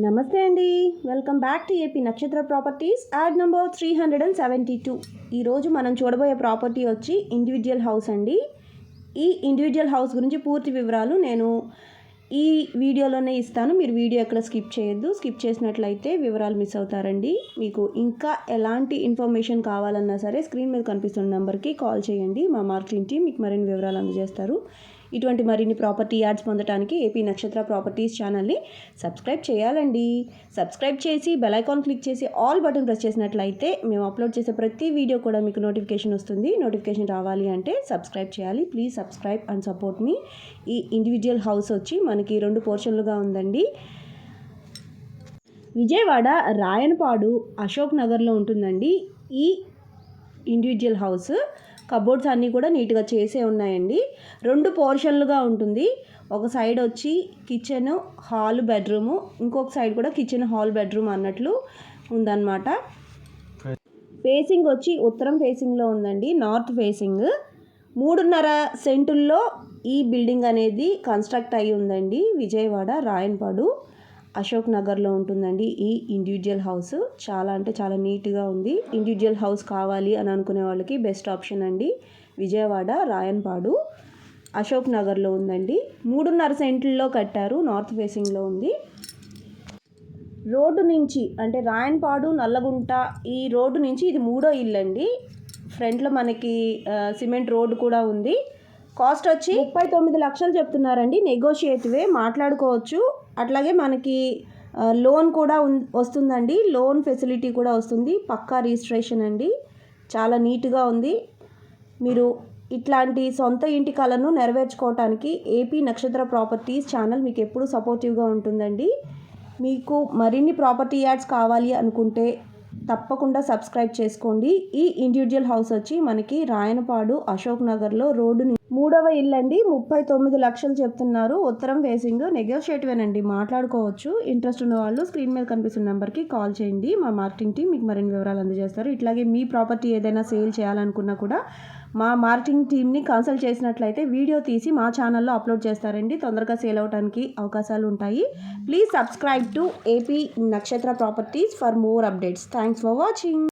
నమస్తే అండి, welcome back to AP నక్షత్ర ప్రాపర్టీస్ యాడ్ నెంబర్ 372. ఈరోజు మనం చూడబోయే ప్రాపర్టీ వచ్చి ఇండివిజువల్ హౌస్ అండి. ఈ ఇండివిజువల్ హౌస్ గురించి పూర్తి వివరాలు నేను ఈ వీడియోలోనే ఇస్తాను. మీరు వీడియో ఎక్కడ స్కిప్ చేయొద్దు. స్కిప్ చేసినట్లయితే వివరాలు మిస్ అవుతారండి. మీకు ఇంకా ఎలాంటి ఇన్ఫర్మేషన్ కావాలన్నా సరే స్క్రీన్ మీద కనిపిస్తున్న నెంబర్కి కాల్ చేయండి. మా మార్కెటింగ్ టీం మీకు మరిన్ని వివరాలు అందజేస్తారు. ఇటువంటి మరిన్ని ప్రాపర్టీ యాడ్స్ పొందడానికి ఏపీ నక్షత్ర ప్రాపర్టీస్ ఛానల్ని సబ్స్క్రైబ్ చేయాలండి. సబ్స్క్రైబ్ చేసి బెల్ ఐకాన్ క్లిక్ చేసి ఆల్ బటన్ ప్రెస్ చేసినట్లయితే మేము అప్లోడ్ చేసే ప్రతి వీడియో కూడా మీకు నోటిఫికేషన్ వస్తుంది. నోటిఫికేషన్ రావాలి అంటే సబ్స్క్రైబ్ చేయాలి. ప్లీజ్ సబ్స్క్రైబ్ అండ్ సపోర్ట్ మీ. ఈ ఇండివిజువల్ హౌస్ వచ్చి మనకి 2 పోర్షన్లుగా ఉందండి. విజయవాడ రాయనపాడు అశోక్ నగర్లో ఉంటుందండి ఈ ఇండివిజువల్ హౌస్. కబోర్డ్స్ అన్నీ కూడా నీట్గా చేసే ఉన్నాయండి. 2 పోర్షన్లుగా ఉంటుంది. ఒక సైడ్ వచ్చి కిచెన్, హాల్, బెడ్రూము, ఇంకొక సైడ్ కూడా కిచెన్, హాల్, బెడ్రూమ్ అన్నట్లు ఉందన్నమాట. ఫేసింగ్ వచ్చి ఉత్తరం ఫేసింగ్లో ఉందండి, నార్త్ ఫేసింగ్. 3.5 సెంటుల్లో ఈ బిల్డింగ్ అనేది కన్స్ట్రక్ట్ అయ్యి ఉందండి. విజయవాడ రాయనపాడు అశోక్ నగర్లో ఉంటుందండి ఈ ఇండివిజువల్ హౌస్. చాలా అంటే చాలా నీట్గా ఉంది. ఇండివిజువల్ హౌస్ కావాలి అని అనుకునే వాళ్ళకి బెస్ట్ ఆప్షన్ అండి. విజయవాడ రాయనపాడు అశోక్ నగర్లో ఉందండి. 3.5 సెంట్లలో కట్టారు. నార్త్ ఫేసింగ్లో ఉంది. రోడ్డు నుంచి అంటే రాయనపాడు నల్లగుంట ఈ రోడ్డు నుంచి ఇది 3వ ఇల్లు అండి. ఫ్రంట్లో మనకి సిమెంట్ రోడ్డు కూడా ఉంది. కాస్ట్ వచ్చి 39 లక్షలు చెప్తున్నారండి. నెగోషియేటివే, మాట్లాడుకోవచ్చు. అట్లాగే మనకి లోన్ కూడా వస్తుందండి. లోన్ ఫెసిలిటీ కూడా వస్తుంది. పక్కా రిజిస్ట్రేషన్ అండి. చాలా నీట్గా ఉంది. మీరు ఇట్లాంటి సొంత ఇంటి కలను నెరవేర్చుకోవటానికి ఏపీ నక్షత్ర ప్రాపర్టీస్ ఛానల్ మీకు ఎప్పుడూ సపోర్టివ్గా ఉంటుందండి. మీకు మరిన్ని ప్రాపర్టీ యాడ్స్ కావాలి అనుకుంటే తప్పకుండా సబ్స్క్రైబ్ చేసుకోండి. ఈ ఇండివిజువల్ హౌస్ వచ్చి మనకి రాయనపాడు అశోక్ నగర్లో రోడ్డు 3వ ఇల్లు అండి. 39 లక్షలు చెప్తున్నారు. ఉత్తరం ఫేసింగ్, నెగోషియేటివేనండి, మాట్లాడుకోవచ్చు. ఇంట్రెస్ట్ ఉన్న వాళ్ళు స్క్రీన్ మీద కనిపిస్తున్న నెంబర్కి కాల్ చేయండి. మా మార్కెటింగ్ టీం మీకు మరిన్ని వివరాలు అందజేస్తారు. ఇట్లాగే మీ ప్రాపర్టీ ఏదైనా సేల్ చేయాలనుకున్నా కూడా మా మార్కెటింగ్ టీమ్ని కన్సల్ట్ చేసినట్లయితే వీడియో తీసి మా ఛానల్లో అప్లోడ్ చేస్తారండి. తొందరగా సేల్ అవడానికి అవకాశాలు ఉంటాయి. ప్లీజ్ సబ్స్క్రైబ్ టు ఏపీ నక్షత్ర properties for more updates. Thanks for watching.